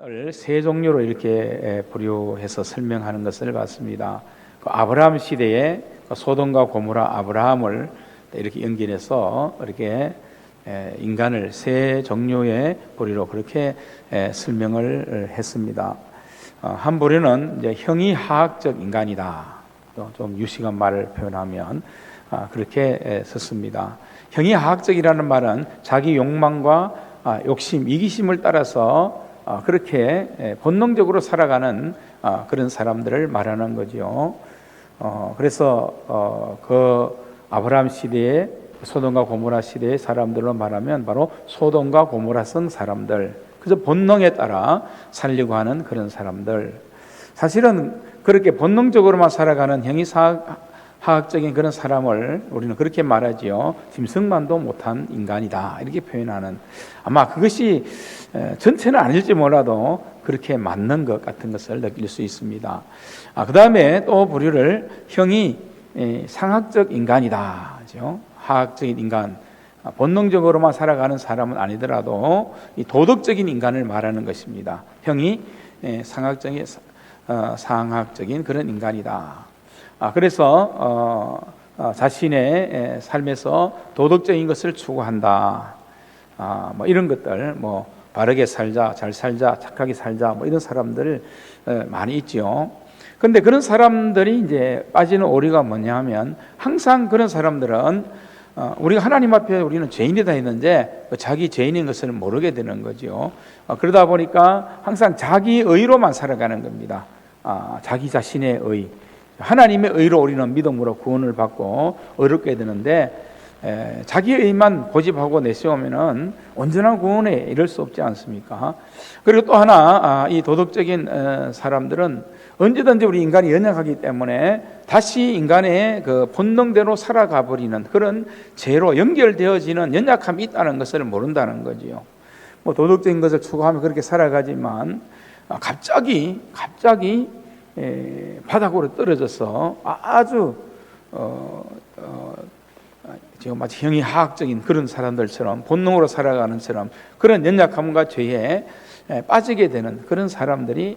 인간을 세 종류로 이렇게 분류해서 설명하는 것을 봤습니다. 아브라함 시대에 소돔과 고모라 아브라함을 이렇게 연결해서 이렇게 인간을 세 종류의 부류로 그렇게 설명을 했습니다. 한 부류는 이제 형이하학적 인간이다. 좀 유식한 말을 표현하면 그렇게 썼습니다. 형이하학적이라는 말은 자기 욕망과 욕심, 이기심을 따라서 그렇게 본능적으로 살아가는 그런 사람들을 말하는 거죠. 그래서 그 아브라함 시대에 소돔과 고모라 시대의 사람들로 말하면 바로 소돔과 고모라성 사람들, 그래서 본능에 따라 살려고 하는 그런 사람들. 사실은 그렇게 본능적으로만 살아가는 형이하학적인 그런 사람을 우리는 그렇게 말하지요. 짐승만도 못한 인간이다, 이렇게 표현하는, 아마 그것이 전체는 아닐지 몰라도 그렇게 맞는 것 같은 것을 느낄 수 있습니다. 그 다음에 또 부류를 형이 상학적 인간이다, 하학적인 인간, 본능적으로만 살아가는 사람은 아니더라도 이 도덕적인 인간을 말하는 것입니다. 형이 상학적인 그런 인간이다. 그래서 자신의 삶에서 도덕적인 것을 추구한다. 뭐 이런 것들, 뭐 바르게 살자, 잘 살자, 착하게 살자, 뭐 이런 사람들 많이 있죠. 그런데 그런 사람들이 이제 빠지는 오류가 뭐냐 하면, 항상 그런 사람들은 우리가 하나님 앞에 우리는 죄인이다 했는데 자기 죄인인 것을 모르게 되는 거죠. 그러다 보니까 항상 자기 의로만 살아가는 겁니다. 자기 자신의 의, 하나님의 의로 우리는 믿음으로 구원을 받고 의롭게 되는데, 자기 의만 고집하고 내세우면은 온전한 구원에 이를 수 없지 않습니까? 그리고 또 하나, 이 도덕적인 사람들은 언제든지 우리 인간이 연약하기 때문에 다시 인간의 그 본능대로 살아가 버리는 그런 죄로 연결되어지는 연약함이 있다는 것을 모른다는 거지요. 뭐 도덕적인 것을 추구하며 그렇게 살아가지만 갑자기 바닥으로 떨어져서 아주 지금 마치 형이하학적인 그런 사람들처럼 본능으로 살아가는 처럼 그런 연약함과 죄에 빠지게 되는 그런 사람들이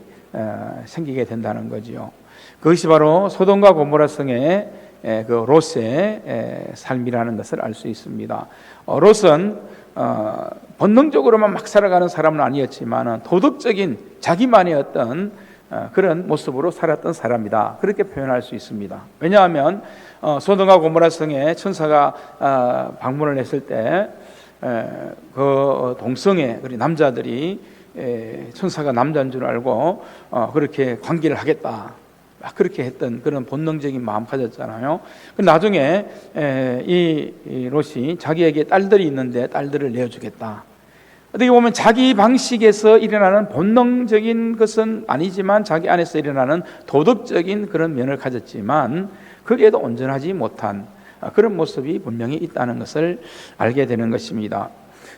생기게 된다는 거지요. 그것이 바로 소돔과 고모라성의 그 롯의 삶이라는 것을 알 수 있습니다. 롯은 본능적으로만 막 살아가는 사람은 아니었지만 도덕적인 자기만의 어떤 그런 모습으로 살았던 사람이다, 그렇게 표현할 수 있습니다. 왜냐하면 소돔과 고모라성에 천사가 방문을 했을 때 그 동성애 우리 남자들이 천사가 남자인 줄 알고 그렇게 관계를 하겠다, 그렇게 했던 그런 본능적인 마음 가졌잖아요. 나중에 이 롯이 자기에게 딸들이 있는데 딸들을 내어주겠다. 어떻게 보면 자기 방식에서 일어나는 본능적인 것은 아니지만 자기 안에서 일어나는 도덕적인 그런 면을 가졌지만 거기에도 온전하지 못한 그런 모습이 분명히 있다는 것을 알게 되는 것입니다.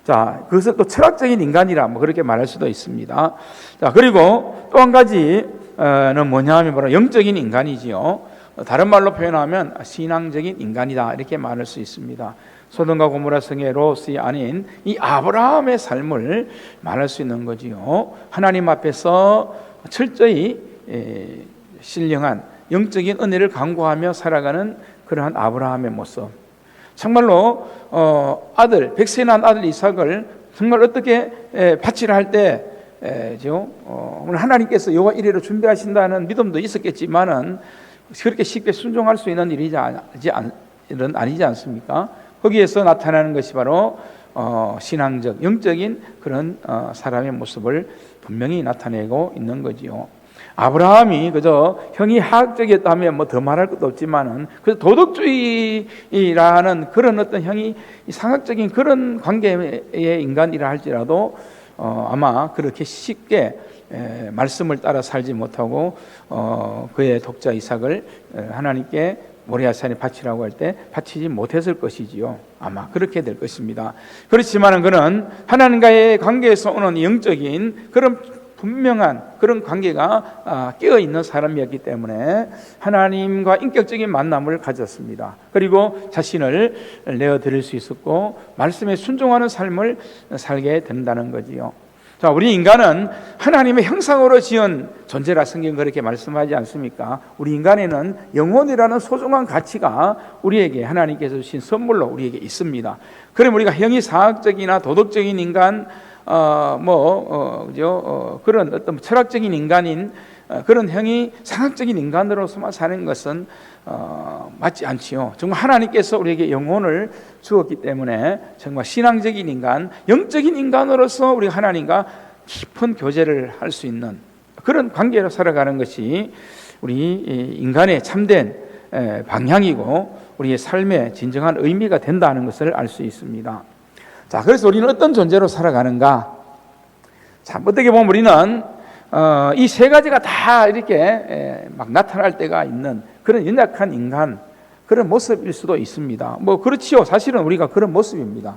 자, 그것을 또 철학적인 인간이라 뭐 그렇게 말할 수도 있습니다. 자, 그리고 또 한 가지는 뭐냐 하면 바로 영적인 인간이지요. 다른 말로 표현하면 신앙적인 인간이다, 이렇게 말할 수 있습니다. 소돔과 고모라 성의 롯이 아닌 이 아브라함의 삶을 말할 수 있는 거지요. 하나님 앞에서 철저히 신령한 영적인 은혜를 강구하며 살아가는 그러한 아브라함의 모습. 정말로 백세 난 아들 이삭을 정말 어떻게 바치라 할 때 하나님께서 여호와 이레로 준비하신다는 믿음도 있었겠지만은 그렇게 쉽게 순종할 수 있는 일이 아니지 않습니까? 거기에서 나타나는 것이 바로 신앙적, 영적인 그런 사람의 모습을 분명히 나타내고 있는 거지요. 아브라함이 그저 형이 하학적이었다면 뭐 더 말할 것도 없지만은 그 도덕주의라는 그런 어떤 형이 상학적인 그런 관계의 인간이라 할지라도 아마 그렇게 쉽게 말씀을 따라 살지 못하고 그의 독자 이삭을 하나님께 모리아산에 바치라고 할 때 바치지 못했을 것이지요. 아마 그렇게 될 것입니다. 그렇지만은 그는 하나님과의 관계에서 오는 영적인 그런 분명한 그런 관계가 깨어 있는 사람이었기 때문에 하나님과 인격적인 만남을 가졌습니다. 그리고 자신을 내어드릴 수 있었고 말씀에 순종하는 삶을 살게 된다는 거지요. 자, 우리 인간은 하나님의 형상으로 지은 존재라 성경 그렇게 말씀하지 않습니까? 우리 인간에는 영혼이라는 소중한 가치가 우리에게 하나님께서 주신 선물로 우리에게 있습니다. 그럼 우리가 형이상학적이나 도덕적인 인간, 그런 어떤 철학적인 인간인 그런 형이상학적인 인간으로서만 사는 것은 맞지 않지요. 정말 하나님께서 우리에게 영혼을 주었기 때문에 정말 신앙적인 인간, 영적인 인간으로서 우리 하나님과 깊은 교제를 할 수 있는 그런 관계로 살아가는 것이 우리 인간의 참된 방향이고 우리의 삶의 진정한 의미가 된다는 것을 알 수 있습니다. 자, 그래서 우리는 어떤 존재로 살아가는가? 자, 어떻게 보면 우리는 이 세 가지가 다 이렇게 막 나타날 때가 있는 그런 연약한 인간, 그런 모습일 수도 있습니다. 그렇지요. 사실은 우리가 그런 모습입니다.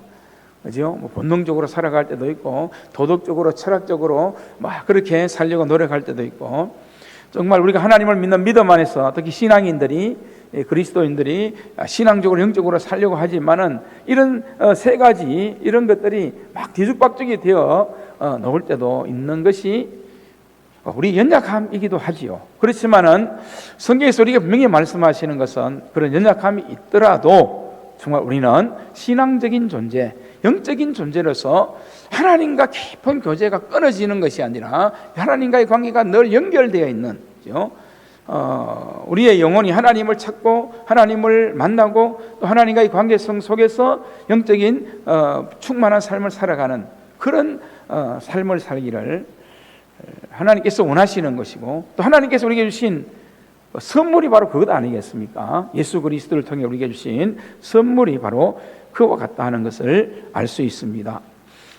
그죠? 본능적으로 살아갈 때도 있고, 도덕적으로, 철학적으로 막 그렇게 살려고 노력할 때도 있고, 정말 우리가 하나님을 믿는 믿음 안에서 특히 신앙인들이, 그리스도인들이 신앙적으로, 영적으로 살려고 하지만은 이런 세 가지, 이런 것들이 막 뒤죽박죽이 되어 나올 때도 있는 것이 우리 연약함이기도 하지요. 그렇지만은 성경에서 우리가 분명히 말씀하시는 것은 그런 연약함이 있더라도 정말 우리는 신앙적인 존재, 영적인 존재로서 하나님과 깊은 교제가 끊어지는 것이 아니라 하나님과의 관계가 늘 연결되어 있는, 우리의 영혼이 하나님을 찾고 하나님을 만나고 또 하나님과의 관계성 속에서 영적인 충만한 삶을 살아가는 그런 삶을 살기를 하나님께서 원하시는 것이고, 또 하나님께서 우리에게 주신 선물이 바로 그것 아니겠습니까? 예수 그리스도를 통해 우리에게 주신 선물이 바로 그와 같다 하는 것을 알 수 있습니다.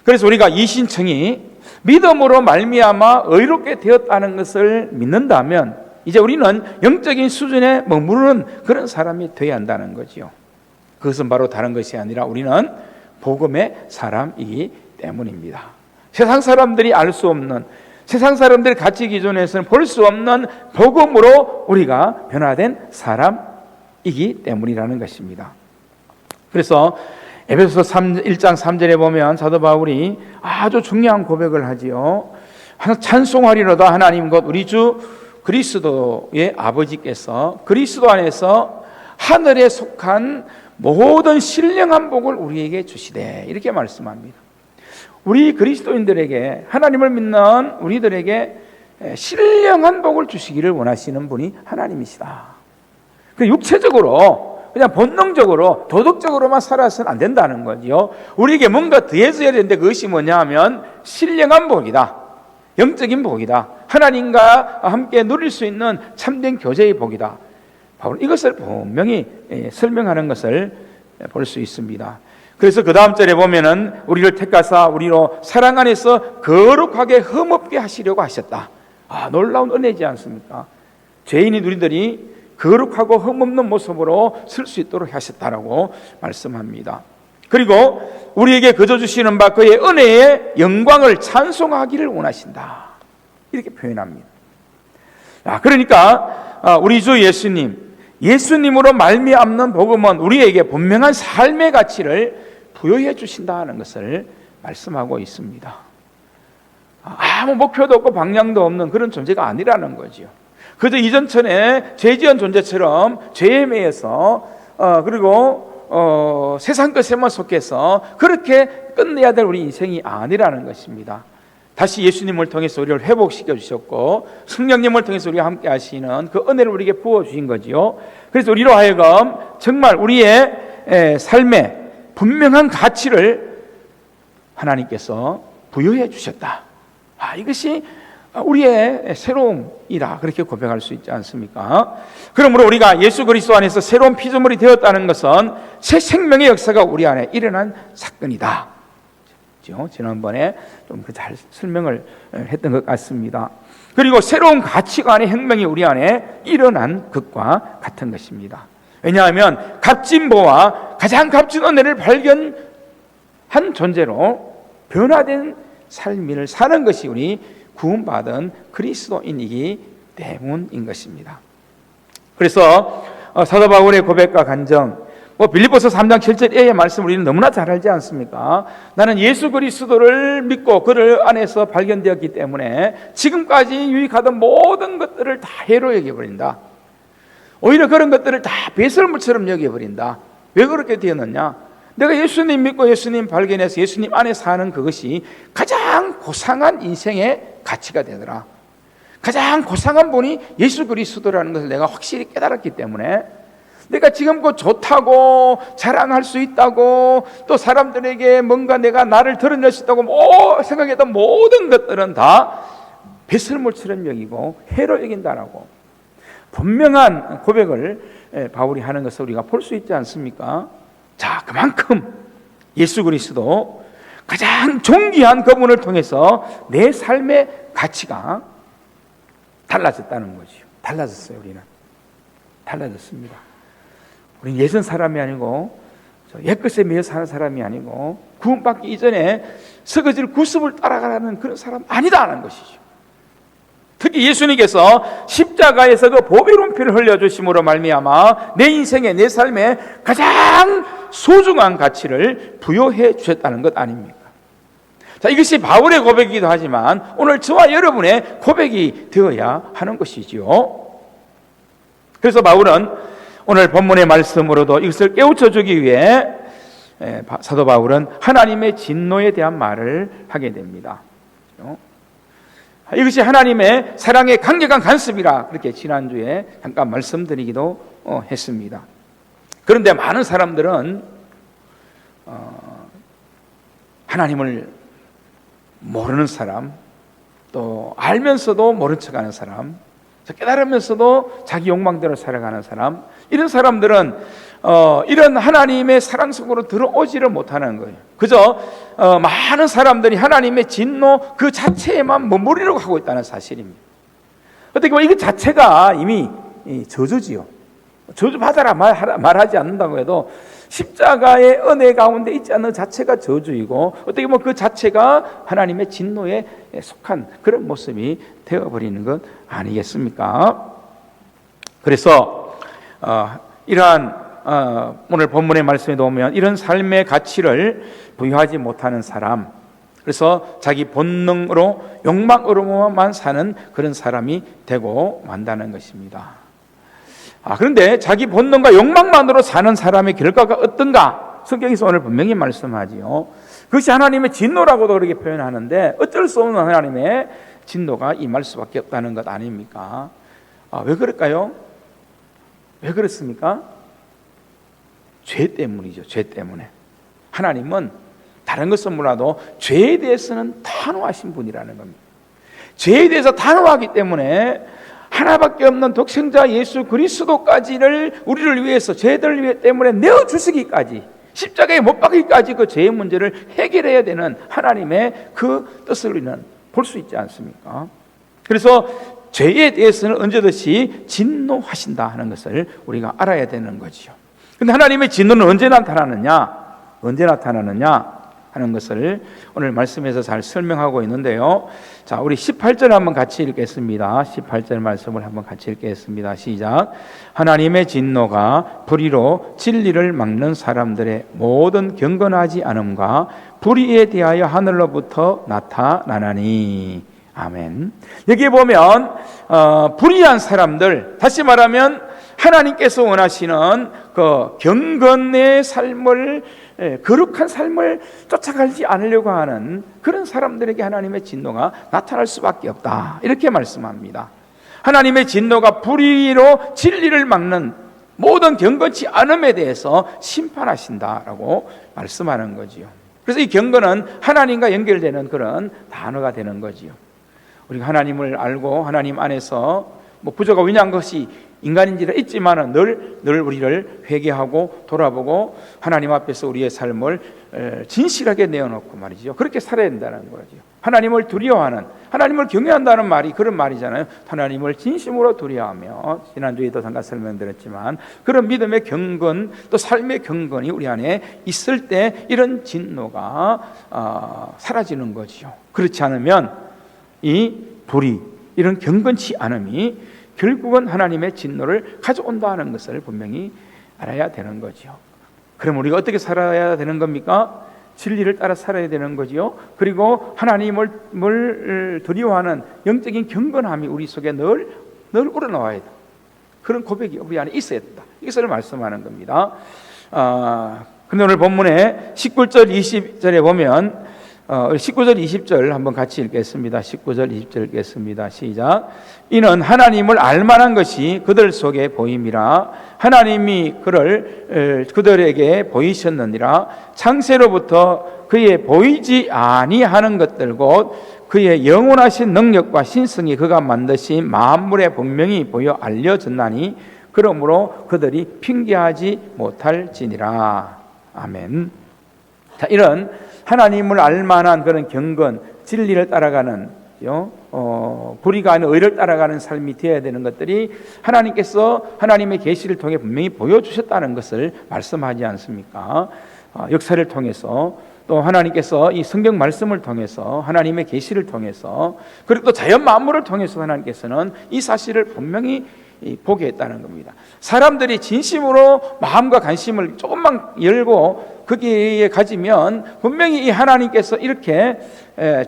그래서 우리가 이 신청이 믿음으로 말미암아 의롭게 되었다는 것을 믿는다면 이제 우리는 영적인 수준에 머무르는 그런 사람이 되어야 한다는 거죠. 그것은 바로 다른 것이 아니라 우리는 복음의 사람이기 때문입니다. 세상 사람들이 알 수 없는, 세상 사람들의 가치 기준에서는 볼 수 없는 복음으로 우리가 변화된 사람이기 때문이라는 것입니다. 그래서 에베소서 1장 3절에 보면 사도 바울이 아주 중요한 고백을 하지요. 찬송하리로다 하나님 곧 우리 주 그리스도의 아버지께서 그리스도 안에서 하늘에 속한 모든 신령한 복을 우리에게 주시되, 이렇게 말씀합니다. 우리 그리스도인들에게, 하나님을 믿는 우리들에게 신령한 복을 주시기를 원하시는 분이 하나님이시다. 육체적으로 그냥 본능적으로 도덕적으로만 살아서는 안 된다는 거죠. 우리에게 뭔가 더해져야 되는데 그것이 뭐냐 하면 신령한 복이다, 영적인 복이다, 하나님과 함께 누릴 수 있는 참된 교제의 복이다. 바로 이것을 분명히 설명하는 것을 볼 수 있습니다. 그래서 그 다음 절에 보면은 우리를 택하사 우리로 사랑 안에서 거룩하게 흠없게 하시려고 하셨다. 놀라운 은혜지 않습니까? 죄인인 우리들이 거룩하고 흠없는 모습으로 설 수 있도록 하셨다라고 말씀합니다. 그리고 우리에게 거저 주시는 바 그의 은혜의 영광을 찬송하기를 원하신다, 이렇게 표현합니다. 그러니까 우리 주 예수님으로 말미암는 복음은 우리에게 분명한 삶의 가치를 부여해 주신다는 것을 말씀하고 있습니다. 아무 목표도 없고 방향도 없는 그런 존재가 아니라는 거죠. 그저 이전처럼 죄지은 존재처럼 죄에 매여서 그리고 세상 것에만 속해서 그렇게 끝내야 될 우리 인생이 아니라는 것입니다. 다시 예수님을 통해서 우리를 회복시켜 주셨고 성령님을 통해서 우리와 함께 하시는 그 은혜를 우리에게 부어주신 거지요. 그래서 우리로 하여금 정말 우리의 삶에 분명한 가치를 하나님께서 부여해 주셨다. 이것이 우리의 새로움이다, 그렇게 고백할 수 있지 않습니까? 그러므로 우리가 예수 그리스도 안에서 새로운 피조물이 되었다는 것은 새 생명의 역사가 우리 안에 일어난 사건이다. 지난번에 좀 잘 설명을 했던 것 같습니다. 그리고 새로운 가치관의 혁명이 우리 안에 일어난 것과 같은 것입니다. 왜냐하면 값진 보와 가장 값진 은혜를 발견한 존재로 변화된 삶을 사는 것이 우리 구원받은 그리스도인이기 때문인 것입니다. 그래서 사도 바울의 고백과 간증, 빌립보서 3장 7절의 말씀 우리는 너무나 잘 알지 않습니까? 나는 예수 그리스도를 믿고 그를 안에서 발견되었기 때문에 지금까지 유익하던 모든 것들을 다 해로 여겨버린다. 오히려 그런 것들을 다 배설물처럼 여겨버린다. 왜 그렇게 되었느냐? 내가 예수님 믿고 예수님 발견해서 예수님 안에 사는 그것이 가장 고상한 인생의 가치가 되더라. 가장 고상한 분이 예수 그리스도라는 것을 내가 확실히 깨달았기 때문에 내가 지금 그 좋다고 자랑할 수 있다고 또 사람들에게 뭔가 내가 나를 드러낼 수 있다고 생각했던 모든 것들은 다 배설물처럼 여기고 해로 여긴다라고 분명한 고백을 바울이 하는 것을 우리가 볼 수 있지 않습니까? 자, 그만큼 예수 그리스도 가장 존귀한 그분을 통해서 내 삶의 가치가 달라졌다는 거죠. 달라졌어요. 우리는 달라졌습니다. 우리는 예전 사람이 아니고 옛것에 매여 사는 사람이 아니고 구원받기 이전에 서거질 구습을 따라가는 그런 사람 아니다라는 것이죠. 특히 예수님께서 십자가에서 그 보배로운 피를 흘려주심으로 말미암아 내 인생에 내 삶에 가장 소중한 가치를 부여해 주셨다는 것 아닙니까? 자, 이것이 바울의 고백이기도 하지만 오늘 저와 여러분의 고백이 되어야 하는 것이지요. 그래서 바울은 오늘 본문의 말씀으로도 이것을 깨우쳐 주기 위해 사도 바울은 하나님의 진노에 대한 말을 하게 됩니다. 이것이 하나님의 사랑의 강력한 간섭이라 그렇게 지난주에 잠깐 말씀드리기도 했습니다. 그런데 많은 사람들은 하나님을 모르는 사람, 또 알면서도 모른 척하는 사람, 깨달으면서도 자기 욕망대로 살아가는 사람, 이런 사람들은 이런 하나님의 사랑 속으로 들어오지를 못하는 거예요. 그저 많은 사람들이 하나님의 진노 그 자체에만 머무르려고 하고 있다는 사실입니다. 어떻게 보면 이거 자체가 이미 저주지요. 저주받아라 말하지 않는다고 해도 십자가의 은혜 가운데 있지 않는 자체가 저주이고 어떻게 보면 그 자체가 하나님의 진노에 속한 그런 모습이 되어버리는 것 아니겠습니까? 그래서 이러한 오늘 본문의 말씀에 보면 이런 삶의 가치를 부여하지 못하는 사람, 그래서 자기 본능으로 욕망으로만 사는 그런 사람이 되고 만다는 것입니다. 그런데 자기 본능과 욕망만으로 사는 사람의 결과가 어떤가? 성경에서 오늘 분명히 말씀하지요. 그것이 하나님의 진노라고도 그렇게 표현하는데 어쩔 수 없는 하나님의 진노가 임할 수밖에 없다는 것 아닙니까? 왜 그럴까요? 왜 그렇습니까? 죄 때문이죠. 죄 때문에. 하나님은 다른 것은 몰라도 죄에 대해서는 단호하신 분이라는 겁니다. 죄에 대해서 단호하기 때문에 하나밖에 없는 독생자 예수 그리스도까지를 우리를 위해서 죄들 위해 때문에 내어주시기까지 십자가에 못 박기까지 그 죄의 문제를 해결해야 되는 하나님의 그 뜻을 우리는 볼 수 있지 않습니까? 그래서 죄에 대해서는 언제든지 진노하신다 하는 것을 우리가 알아야 되는 거지요. 근데 하나님의 진노는 언제 나타나느냐? 언제 나타나느냐? 하는 것을 오늘 말씀에서 잘 설명하고 있는데요. 자, 우리 18절 한번 같이 읽겠습니다. 18절 말씀을 한번 같이 읽겠습니다. 시작. 하나님의 진노가 불의로 진리를 막는 사람들의 모든 경건하지 않음과 불의에 대하여 하늘로부터 나타나나니. 아멘. 여기에 보면 불의한 사람들, 다시 말하면 하나님께서 원하시는 그 경건의 삶을, 거룩한 삶을 쫓아가지 않으려고 하는 그런 사람들에게 하나님의 진노가 나타날 수밖에 없다, 이렇게 말씀합니다. 하나님의 진노가 불의로 진리를 막는 모든 경건치 않음에 대해서 심판하신다라고 말씀하는 거지요. 그래서 이 경건은 하나님과 연결되는 그런 단어가 되는 거지요. 우리가 하나님을 알고 하나님 안에서 부족하고 위대한 것이 인간인지라 있지만은 늘 우리를 회개하고 돌아보고 하나님 앞에서 우리의 삶을 진실하게 내어놓고 말이죠. 그렇게 살아야 된다는 거죠. 하나님을 두려워하는, 하나님을 경외한다는 말이 그런 말이잖아요. 하나님을 진심으로 두려워하며, 지난주에도 잠깐 설명드렸지만 그런 믿음의 경건, 또 삶의 경건이 우리 안에 있을 때 이런 진노가 사라지는 거죠. 그렇지 않으면 이 불의, 이런 경건치 않음이 결국은 하나님의 진노를 가져온다는 것을 분명히 알아야 되는 거죠. 그럼 우리가 어떻게 살아야 되는 겁니까? 진리를 따라 살아야 되는 거지요. 그리고 하나님을 두려워하는 영적인 경건함이 우리 속에 늘 우러나와야 돼. 그런 고백이 우리 안에 있어야 된다. 이것을 말씀하는 겁니다. 근데 오늘 본문에 19절 20절에 보면 19절 20절 한번 같이 읽겠습니다. 19절 20절 읽겠습니다. 시작. 이는 하나님을 알만한 것이 그들 속에 보임이라. 하나님이 그들에게 보이셨느니라. 창세로부터 그의 보이지 아니하는 것들 곧 그의 영원하신 능력과 신성이 그가 만드신 만물에 분명히 보여 알려졌나니 그러므로 그들이 핑계하지 못할지니라. 아멘. 자, 이런 하나님을 알만한 그런 경건, 진리를 따라가는 불의가 아닌 의를 따라가는 삶이 되어야 되는 것들이 하나님께서 하나님의 계시를 통해 분명히 보여주셨다는 것을 말씀하지 않습니까? 역사를 통해서 또 하나님께서 이 성경 말씀을 통해서 하나님의 계시를 통해서 그리고 또 자연 만물을 통해서 하나님께서는 이 사실을 분명히 보게 했다는 겁니다. 사람들이 진심으로 마음과 관심을 조금만 열고 거기에 가지면 분명히 이 하나님께서 이렇게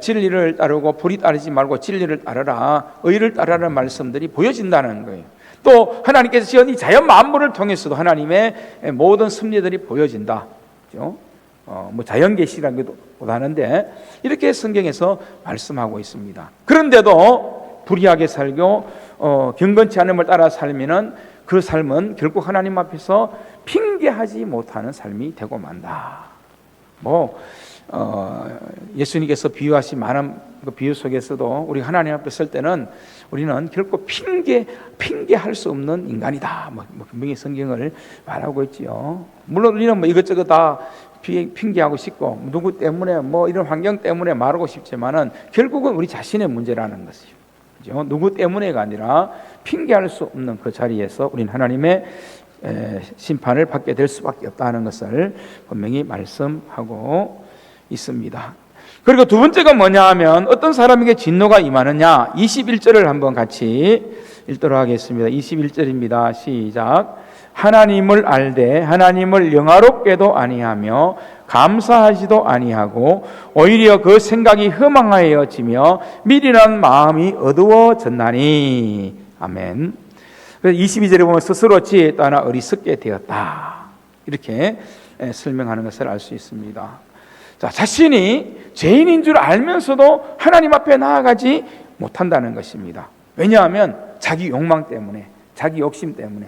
진리를 따르고 불의 따르지 말고 진리를 따르라, 의를 따르라는 말씀들이 보여진다는 거예요. 또 하나님께서 지은 이 자연 만물을 통해서도 하나님의 모든 섭리들이 보여진다. 그렇죠? 자연 계시라고도 하는데 이렇게 성경에서 말씀하고 있습니다. 그런데도 불의하게 살고 경건치 않음을 따라 살면은 그 삶은 결국 하나님 앞에서 핑계하지 못하는 삶이 되고 만다. 예수님께서 비유하신 많은 그 비유 속에서도 우리 하나님 앞에 설 때는 우리는 결코 핑계할 수 없는 인간이다. 분명히 성경을 말하고 있지요. 물론 우리는 이것저것 다 핑계하고 싶고 누구 때문에 이런 환경 때문에 말하고 싶지만은 결국은 우리 자신의 문제라는 것이죠. 그죠? 누구 때문에가 아니라 핑계할 수 없는 그 자리에서 우리는 하나님의 심판을 받게 될 수밖에 없다는 것을 분명히 말씀하고 있습니다. 그리고 두 번째가 뭐냐 하면 어떤 사람에게 진노가 임하느냐. 21절을 한번 같이 읽도록 하겠습니다. 21절입니다. 시작. 하나님을 알되 하나님을 영화롭게도 아니하며 감사하지도 아니하고 오히려 그 생각이 허망하여지며 미련한 마음이 어두워졌나니. 아멘. 22절에 보면 스스로 지혜에 따라 어리석게 되었다. 이렇게 설명하는 것을 알 수 있습니다. 자, 자신이 죄인인 줄 알면서도 하나님 앞에 나아가지 못한다는 것입니다. 왜냐하면 자기 욕망 때문에, 자기 욕심 때문에.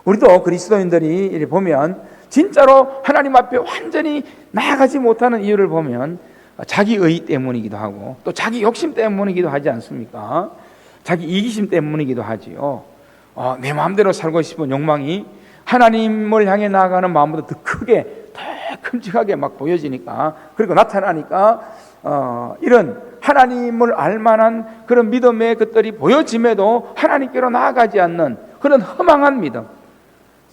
우리도 그리스도인들이 이렇게 보면 진짜로 하나님 앞에 완전히 나아가지 못하는 이유를 보면 자기 의 때문이기도 하고 또 자기 욕심 때문이기도 하지 않습니까? 자기 이기심 때문이기도 하지요. 내 마음대로 살고 싶은 욕망이 하나님을 향해 나아가는 마음보다 더 크게, 더 큼직하게 막 보여지니까, 그리고 나타나니까 이런 하나님을 알만한 그런 믿음의 것들이 보여짐에도 하나님께로 나아가지 않는 그런 허망한 믿음,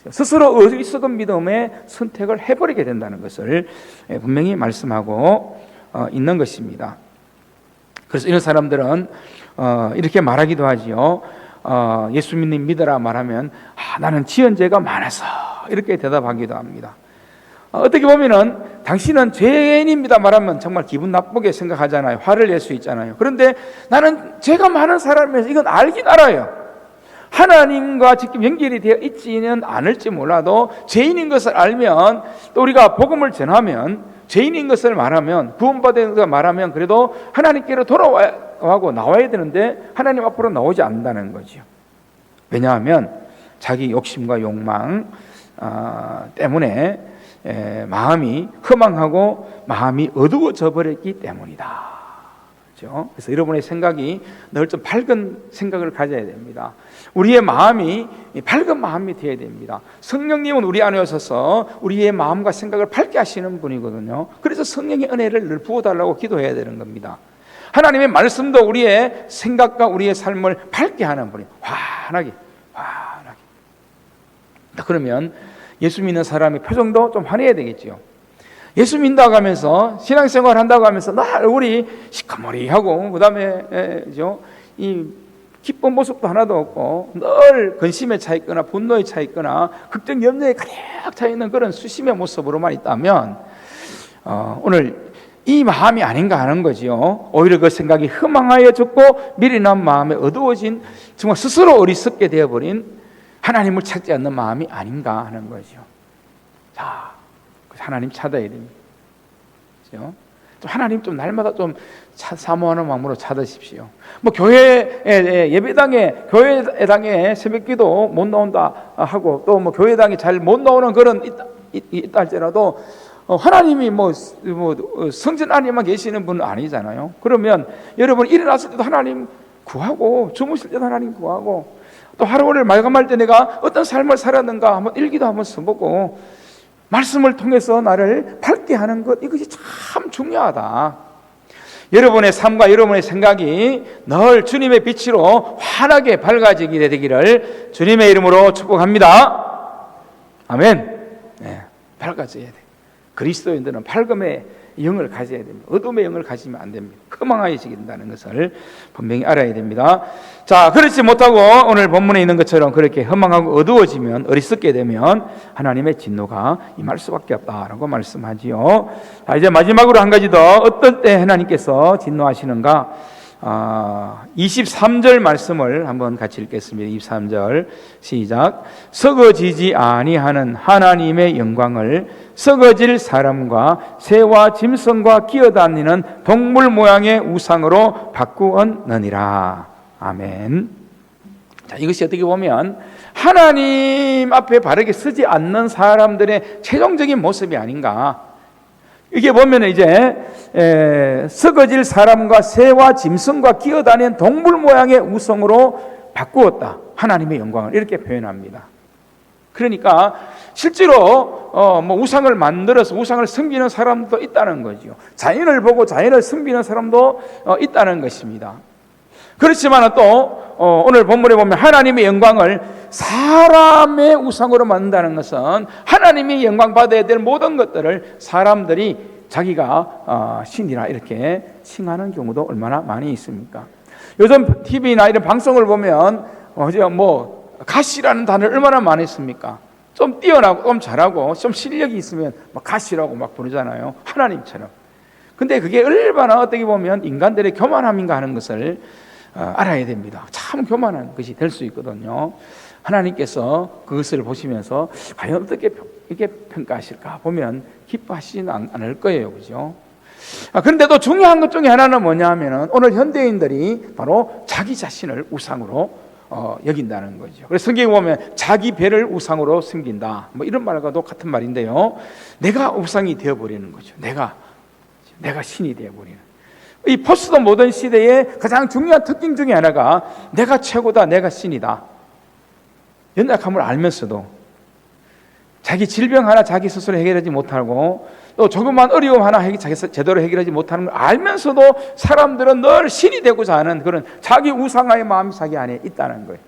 스스로 어리석은 믿음의 선택을 해버리게 된다는 것을 분명히 말씀하고 있는 것입니다. 그래서 이런 사람들은 이렇게 말하기도 하지요. 예수 믿어라 말하면 나는 지은 죄가 많아서, 이렇게 대답하기도 합니다. 어떻게 보면은 당신은 죄인입니다 말하면 정말 기분 나쁘게 생각하잖아요. 화를 낼 수 있잖아요. 그런데 나는 죄가 많은 사람이면서 이건 알긴 알아요. 하나님과 직접 연결이 되어 있지는 않을지 몰라도 죄인인 것을 알면, 또 우리가 복음을 전하면, 죄인인 것을 말하면, 구원받은 것을 말하면 그래도 하나님께로 돌아와고 나와야 되는데 하나님 앞으로 나오지 않는다는 거죠. 왜냐하면 자기 욕심과 욕망 때문에 마음이 허망하고 마음이 어두워져 버렸기 때문이다. 그렇죠? 그래서 여러분의 생각이 늘 좀 밝은 생각을 가져야 됩니다. 우리의 마음이 밝은 마음이 되어야 됩니다. 성령님은 우리 안에 오셔서 우리의 마음과 생각을 밝게 하시는 분이거든요. 그래서 성령의 은혜를 늘 부어달라고 기도해야 되는 겁니다. 하나님의 말씀도 우리의 생각과 우리의 삶을 밝게 하는 분이에요. 환하게. 그러면 예수 믿는 사람의 표정도 좀 환해야 되겠죠. 예수 믿는다고 하면서 신앙생활 한다고 하면서 나 얼굴이 시커머리하고 그다음에 이 기쁜 모습도 하나도 없고 늘 근심에 차 있거나 분노에 차 있거나 걱정 염려에 가득 차 있는 그런 수심의 모습으로만 있다면 오늘 이 마음이 아닌가 하는 거지요. 오히려 그 생각이 허망하여졌고 미련한 마음에 어두워진 정말 스스로 어리석게 되어버린 하나님을 찾지 않는 마음이 아닌가 하는 거죠. 자, 하나님 찾아야 됩니다. 그렇죠? 하나님 좀 날마다 좀 사모하는 마음으로 찾으십시오. 뭐 교회 예배당에 새벽기도 못 나온다 하고 또 뭐 교회당에 잘 못 나오는 그런 있다 할지라도 하나님이 뭐 성전 안에만 계시는 분은 아니잖아요. 그러면 여러분 일어났을 때도 하나님 구하고 주무실 때도 하나님 구하고 또 하루를 마감할 때 내가 어떤 삶을 살았는가 한번 일기도 한번 써보고 말씀을 통해서 나를 밝게 하는 것, 이것이 참 중요하다. 여러분의 삶과 여러분의 생각이 늘 주님의 빛으로 환하게 밝아지게 되기를 주님의 이름으로 축복합니다. 아멘. 네, 밝아져야 돼. 그리스도인들은 밝음의 영을 가져야 됩니다. 어둠의 영을 가지면 안 됩니다. 허망해지게 된다는 것을 분명히 알아야 됩니다. 자, 그렇지 못하고 오늘 본문에 있는 것처럼 그렇게 허망하고 어두워지면, 어리석게 되면 하나님의 진노가 임할 수밖에 없다라고 말씀하지요. 자, 이제 마지막으로 한 가지 더, 어떤 때 하나님께서 진노하시는가? 23절 말씀을 한번 같이 읽겠습니다. 23절 시작. 썩어지지 아니하는 하나님의 영광을 썩어질 사람과 새와 짐승과 기어다니는 동물 모양의 우상으로 바꾸었느니라. 아멘. 자, 이것이 어떻게 보면 하나님 앞에 바르게 서지 않는 사람들의 최종적인 모습이 아닌가. 이게 보면 이제 썩어질 사람과 새와 짐승과 기어다니는 동물 모양의 우상으로 바꾸었다. 하나님의 영광을 이렇게 표현합니다. 그러니까 실제로 뭐 우상을 만들어서 우상을 섬기는 사람도 있다는 거죠. 자연을 보고 자연을 섬기는 사람도 있다는 것입니다. 그렇지만 또 오늘 본문에 보면 하나님의 영광을 사람의 우상으로 만든다는 것은 하나님이 영광 받아야 될 모든 것들을 사람들이 자기가 신이라 이렇게 칭하는 경우도 얼마나 많이 있습니까? 요즘 TV나 이런 방송을 보면 뭐 가시라는 단어를 얼마나 많이 씁니까? 좀 뛰어나고 좀 잘하고 좀 실력이 있으면 막 가시라고 막 부르잖아요. 하나님처럼. 근데 그게 얼마나 어떻게 보면 인간들의 교만함인가 하는 것을 알아야 됩니다. 참 교만한 것이 될 수 있거든요. 하나님께서 그것을 보시면서 과연 어떻게 이렇게 평가하실까 보면 기뻐하시지는 않을 거예요. 그죠? 그런데도 중요한 것 중에 하나는 뭐냐 하면은 오늘 현대인들이 바로 자기 자신을 우상으로 여긴다는 거죠. 그래서 성경에 보면 자기 배를 우상으로 섬긴다. 뭐 이런 말과도 같은 말인데요. 내가 우상이 되어버리는 거죠. 내가 신이 되어버리는. 이 포스트 모던 시대의 가장 중요한 특징 중에 하나가 내가 최고다, 내가 신이다. 연약함을 알면서도 자기 질병 하나 자기 스스로 해결하지 못하고 또 조그만 어려움 하나 자기 제대로 해결하지 못하는 걸 알면서도 사람들은 늘 신이 되고자 하는 그런 자기 우상화의 마음이 자기 안에 있다는 거예요.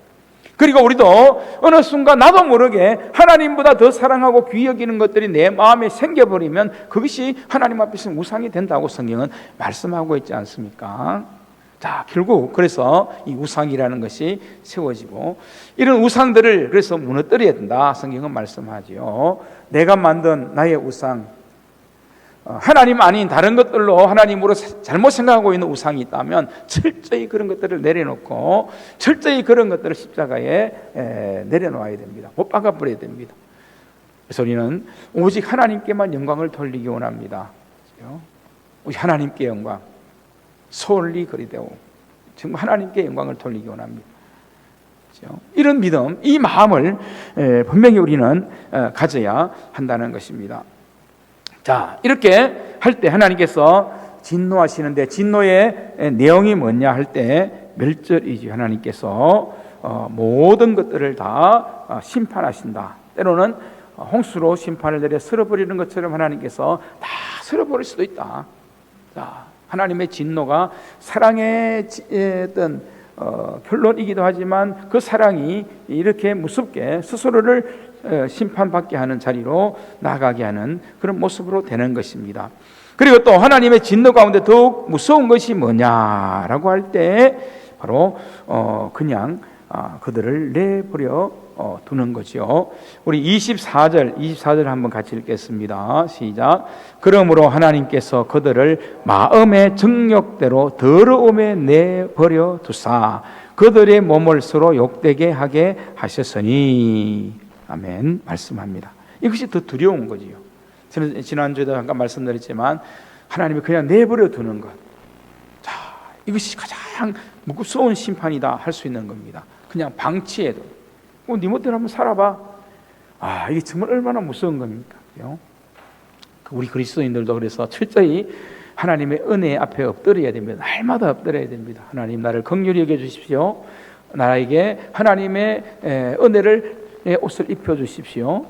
그리고 우리도 어느 순간 나도 모르게 하나님보다 더 사랑하고 귀히 여기는 것들이 내 마음에 생겨버리면 그것이 하나님 앞에서 우상이 된다고 성경은 말씀하고 있지 않습니까? 자, 결국 그래서 이 우상이라는 것이 세워지고 이런 우상들을 그래서 무너뜨려야 된다 성경은 말씀하지요. 내가 만든 나의 우상, 하나님 아닌 다른 것들로 하나님으로 잘못 생각하고 있는 우상이 있다면 철저히 그런 것들을 내려놓고 철저히 그런 것들을 십자가에 내려놓아야 됩니다. 못 박아버려야 됩니다. 그래서 우리는 오직 하나님께만 영광을 돌리기 원합니다. 오직 하나님께 영광, 솔리 그리되오. 정말 하나님께 영광을 돌리기 원합니다. 이런 믿음, 이 마음을 분명히 우리는 가져야 한다는 것입니다. 자, 이렇게 할 때 하나님께서 진노하시는데 진노의 내용이 뭐냐 할 때 멸절이지. 하나님께서 모든 것들을 다 심판하신다. 때로는 홍수로 심판을 내려 쓸어버리는 것처럼 하나님께서 다 쓸어버릴 수도 있다. 자, 하나님의 진노가 사랑의 어떤 결론이기도 하지만 그 사랑이 이렇게 무섭게 스스로를 심판받게 하는 자리로 나가게 하는 그런 모습으로 되는 것입니다. 그리고 또 하나님의 진노 가운데 더욱 무서운 것이 뭐냐라고 할 때 바로 그냥 그들을 내버려 두는 거죠. 우리 24절 한번 같이 읽겠습니다. 시작. 그러므로 하나님께서 그들을 마음의 정욕대로 더러움에 내버려 두사 그들의 몸을 서로 욕되게 하게 하셨으니. 아멘. 말씀합니다. 이것이 더 두려운 거지요. 저는 지난주에도 잠깐 말씀드렸지만 하나님이 그냥 내버려 두는 것, 자, 이것이 가장 무서운 심판이다 할 수 있는 겁니다. 그냥 방치해도 네 멋대로 한번 살아봐. 이게 정말 얼마나 무서운 겁니까? 우리 그리스도인들도 그래서 철저히 하나님의 은혜 앞에 엎드려야 됩니다. 날마다 엎드려야 됩니다. 하나님, 나를 긍휼히 여겨 주십시오. 나에게 하나님의 은혜를 옷을 입혀 주십시오.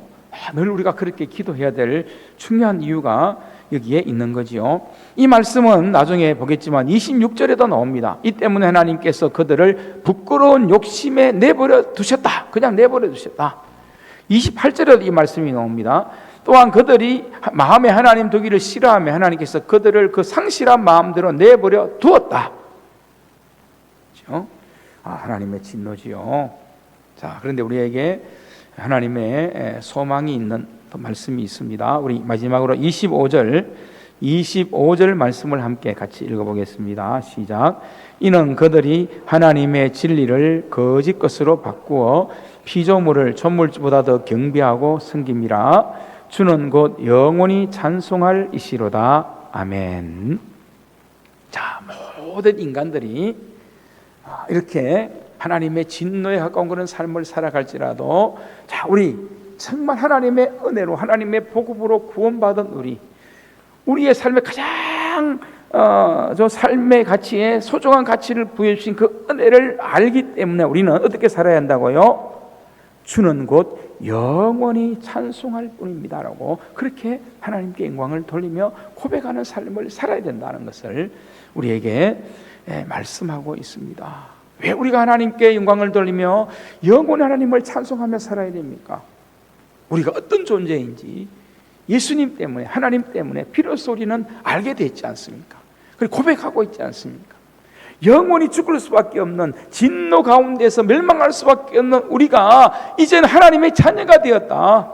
늘 우리가 그렇게 기도해야 될 중요한 이유가 여기에 있는 거지요. 이 말씀은 나중에 보겠지만 26절에도 나옵니다. 이 때문에 하나님께서 그들을 부끄러운 욕심에 내버려 두셨다. 그냥 내버려 두셨다. 28절에도 이 말씀이 나옵니다. 또한 그들이 마음에 하나님 두기를 싫어하며 하나님께서 그들을 그 상실한 마음대로 내버려 두었다. 그렇죠? 하나님의 진노지요. 자, 그런데 우리에게 하나님의 소망이 있는 말씀이 있습니다. 우리 마지막으로 25절 말씀을 함께 같이 읽어보겠습니다. 시작. 이는 그들이 하나님의 진리를 거짓 것으로 바꾸어 피조물을 천물보다 더 경배하고 섬김이라. 주는 곧 영원히 찬송할 이시로다. 아멘. 자, 모든 인간들이 이렇게 하나님의 진노에 가까운 그런 삶을 살아갈지라도, 자, 우리 정말 하나님의 은혜로 하나님의 복음으로 구원받은 우리의 삶의 가장 저 삶의 가치에 소중한 가치를 부여해 주신 그 은혜를 알기 때문에 우리는 어떻게 살아야 한다고요? 주는 곧 영원히 찬송할 뿐입니다라고, 그렇게 하나님께 영광을 돌리며 고백하는 삶을 살아야 된다는 것을 우리에게 말씀하고 있습니다. 왜 우리가 하나님께 영광을 돌리며 영원히 하나님을 찬송하며 살아야 됩니까? 우리가 어떤 존재인지 예수님 때문에, 하나님 때문에 비로소 우리는 알게 됐지 않습니까? 그리고 고백하고 있지 않습니까? 영원히 죽을 수밖에 없는 진노 가운데서 멸망할 수밖에 없는 우리가 이제는 하나님의 자녀가 되었다.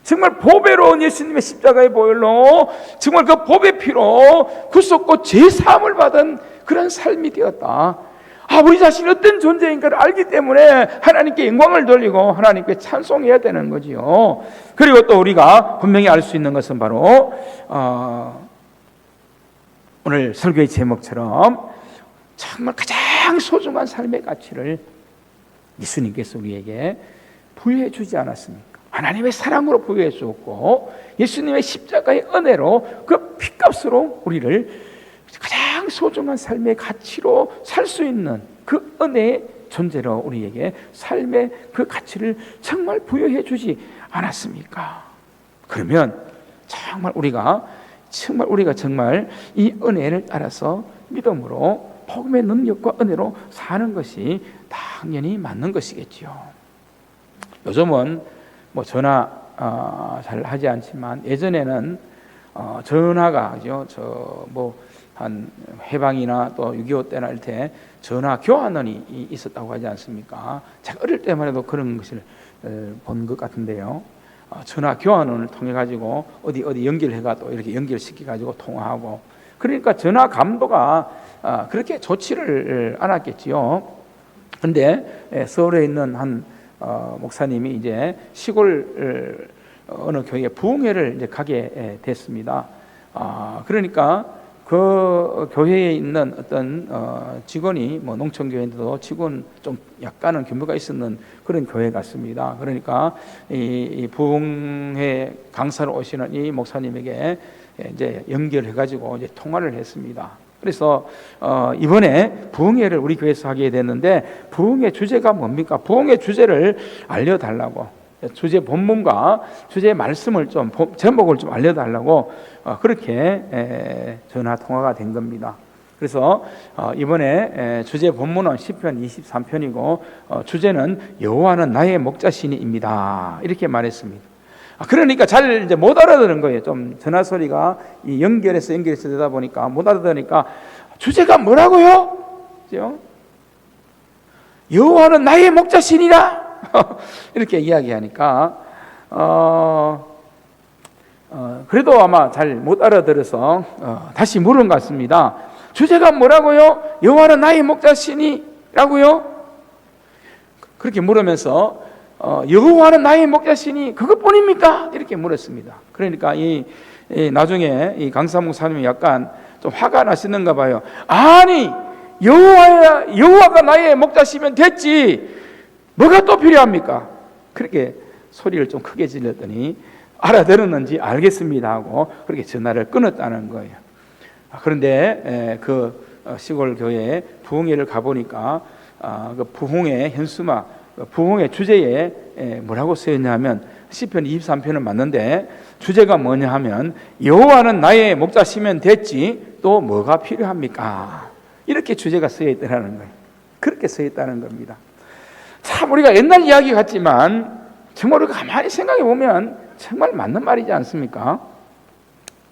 정말 보배로운 예수님의 십자가의 보혈로, 정말 그 보배 피로 구속고 제사함을 받은 그런 삶이 되었다. 우리 자신이 어떤 존재인가를 알기 때문에 하나님께 영광을 돌리고 하나님께 찬송해야 되는 거지요. 그리고 또 우리가 분명히 알 수 있는 것은 바로 오늘 설교의 제목처럼 정말 가장 소중한 삶의 가치를 예수님께서 우리에게 부여해 주지 않았습니까? 하나님의 사랑으로 부여해 주었고 예수님의 십자가의 은혜로 그 핏값으로 우리를 가장 소중한 삶의 가치로 살 수 있는 그 은혜의 존재로 우리에게 삶의 그 가치를 정말 부여해 주지 않았습니까? 그러면 정말 우리가 정말 이 은혜를 따라서 믿음으로 복음의 능력과 은혜로 사는 것이 당연히 맞는 것이겠지요. 요즘은 전화 잘 하지 않지만 예전에는 전화가 한 해방이나 또 6.25 때나 할 때 전화 교환원이 있었다고 하지 않습니까? 제가 어릴 때만 해도 그런 것을 본 것 같은데요. 전화 교환원을 통해 가지고 어디 연결해가 또 이렇게 연결시켜 가지고 통화하고, 그러니까 전화 감도가 그렇게 좋지를 않았겠지요. 그런데 서울에 있는 한 목사님이 이제 시골 어느 교회에 부흥회를 이제 가게 됐습니다. 그러니까 그 교회에 있는 어떤 직원이 농촌교회인데도 직원 좀 약간은 규모가 있었는 그런 교회 같습니다. 그러니까 이 부흥회 강사로 오시는 이 목사님에게 이제 연결해가지고 이제 통화를 했습니다. 그래서 이번에 부흥회를 우리 교회에서 하게 됐는데 부흥회 주제가 뭡니까? 부흥회 주제를 알려달라고, 주제 본문과 주제 말씀을 좀 제목을 좀 알려달라고 그렇게 전화 통화가 된 겁니다. 그래서 이번에 주제 본문은 시편 23편이고 주제는 여호와는 나의 목자시니입니다. 이렇게 말했습니다. 그러니까 잘 이제 못 알아듣는 거예요. 좀 전화 소리가 이 연결해서 되다 보니까 못 알아듣으니까 주제가 뭐라고요? 그죠? 여호와는 나의 목자시니라 이렇게 이야기하니까 그래도 아마 잘 못 알아들어서 다시 물은 것 같습니다. 주제가 뭐라고요? 여호와는 나의 목자시니라고요? 그렇게 물으면서 여호와는 나의 목자시니 그것뿐입니까? 이렇게 물었습니다. 그러니까 나중에 이 강사 목사님이 약간 좀 화가 나시는가 봐요. 아니 여호와가 나의 목자시면 됐지 뭐가 또 필요합니까? 그렇게 소리를 좀 크게 질렀더니 알아들었는지 알겠습니다 하고 그렇게 전화를 끊었다는 거예요. 그런데 그 시골 교회에 부흥회를 가보니까 그 부흥회 현수막, 부흥회 주제에 뭐라고 쓰였냐면 시편 23편은 맞는데 주제가 뭐냐 하면 여호와는 나의 목자시면 됐지 또 뭐가 필요합니까? 이렇게 주제가 쓰여 있다는 거예요. 그렇게 쓰여 있다는 겁니다. 참 우리가 옛날 이야기 같지만 정말 우리가 가만히 생각해 보면 정말 맞는 말이지 않습니까?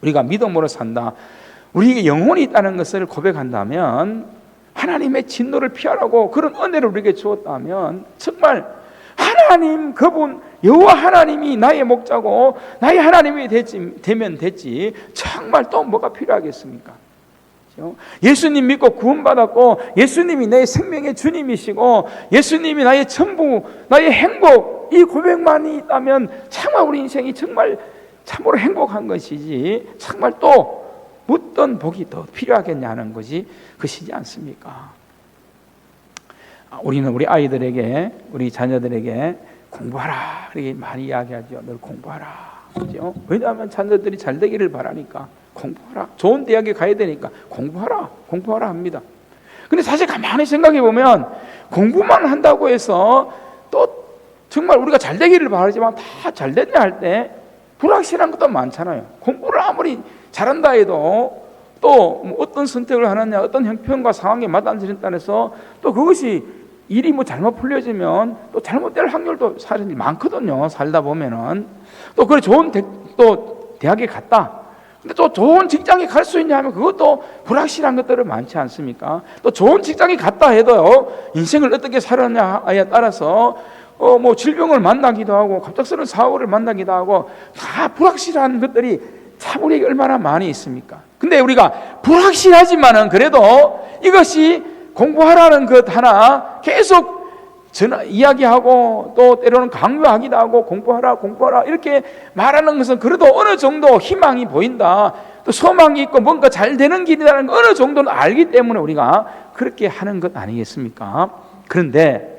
우리가 믿음으로 산다, 우리에게 영혼이 있다는 것을 고백한다면, 하나님의 진노를 피하라고 그런 은혜를 우리에게 주었다면 정말 하나님 그분 여호와 하나님이 나의 목자고 나의 하나님이 되면 됐지 정말 또 뭐가 필요하겠습니까? 예수님 믿고 구원받았고 예수님이 내 생명의 주님이시고 예수님이 나의 전부 나의 행복, 이 고백만이 있다면 정말 우리 인생이 정말 참으로 행복한 것이지 정말 또 어떤 복이 더 필요하겠냐는 것이 그것이지 않습니까? 우리는 우리 아이들에게, 우리 자녀들에게 공부하라 이렇게 많이 이야기하죠. 늘 공부하라, 그렇죠? 왜냐하면 자녀들이 잘 되기를 바라니까 공부하라, 좋은 대학에 가야 되니까 공부하라 합니다. 근데 사실 가만히 생각해 보면 공부만 한다고 해서 또 정말 우리가 잘 되기를 바라지만 다 잘 됐냐 할 때 불확실한 것도 많잖아요. 공부를 아무리 잘한다 해도 또 어떤 선택을 하느냐, 어떤 형편과 상황에 맞닥뜨린다 해서 또 그것이 일이 잘못 풀려지면 또 잘못될 확률도 사실 많거든요. 살다 보면은 또 그래 좋은 또 대학에 갔다. 근데 또 좋은 직장에 갈 수 있냐 하면 그것도 불확실한 것들은 많지 않습니까? 또 좋은 직장에 갔다 해도 인생을 어떻게 살았냐에 따라서 질병을 만나기도 하고 갑작스러운 사고를 만나기도 하고 다 불확실한 것들이 참 우리에게 얼마나 많이 있습니까? 근데 우리가 불확실하지만은 그래도 이것이 공부하라는 것 하나 계속 이야기하고 또 때로는 강요하기도 하고 공부하라 이렇게 말하는 것은 그래도 어느 정도 희망이 보인다, 또 소망이 있고 뭔가 잘 되는 길이라는 걸 어느 정도는 알기 때문에 우리가 그렇게 하는 것 아니겠습니까? 그런데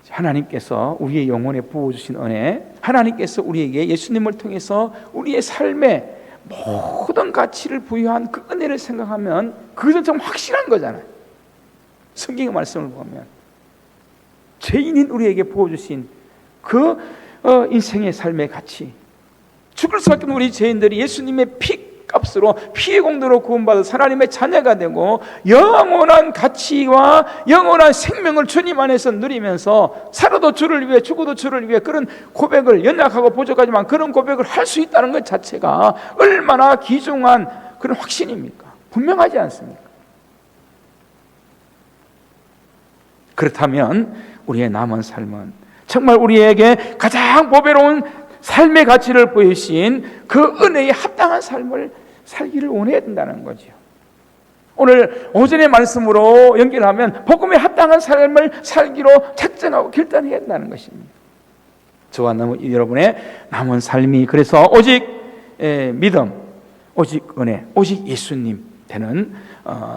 하나님께서 우리의 영혼에 부어주신 은혜, 하나님께서 우리에게 예수님을 통해서 우리의 삶에 모든 가치를 부여한 그 은혜를 생각하면 그것은 좀 확실한 거잖아요. 성경의 말씀을 보면 죄인인 우리에게 부어주신 그 인생의 삶의 가치, 죽을 수밖에 없는 우리 죄인들이 예수님의 피값으로 피의 공로로 구원받아 하나님의 자녀가 되고 영원한 가치와 영원한 생명을 주님 안에서 누리면서 살아도 주를 위해 죽어도 주를 위해 그런 고백을 연약하고 부족하지만 그런 고백을 할 수 있다는 것 자체가 얼마나 귀중한 그런 확신입니까? 분명하지 않습니까? 그렇다면 우리의 남은 삶은 정말 우리에게 가장 보배로운 삶의 가치를 보이신 그 은혜에 합당한 삶을 살기를 원해야 된다는 거죠. 오늘 오전의 말씀으로 연결하면 복음에 합당한 삶을 살기로 작정하고 결단해야 된다는 것입니다. 저와 여러분의 남은 삶이 그래서 오직 믿음, 오직 은혜, 오직 예수님 되는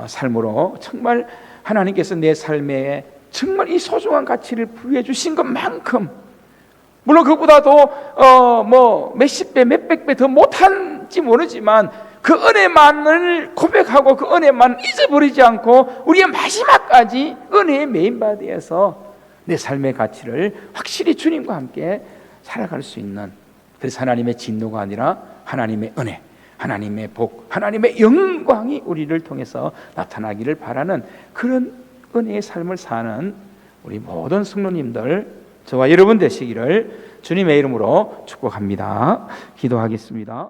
삶으로 정말 하나님께서 내 삶에 정말 이 소중한 가치를 부여해 주신 것만큼, 물론 그보다도 몇십 배, 몇백 배 더 못한지 모르지만 그 은혜만을 고백하고 그 은혜만 잊어버리지 않고 우리의 마지막까지 은혜에 메인바디에서 내 삶의 가치를 확실히 주님과 함께 살아갈 수 있는, 그래서 하나님의 진노가 아니라 하나님의 은혜, 하나님의 복, 하나님의 영광이 우리를 통해서 나타나기를 바라는 그런 은혜의 삶을 사는 우리 모든 성도님들, 저와 여러분 되시기를 주님의 이름으로 축복합니다. 기도하겠습니다.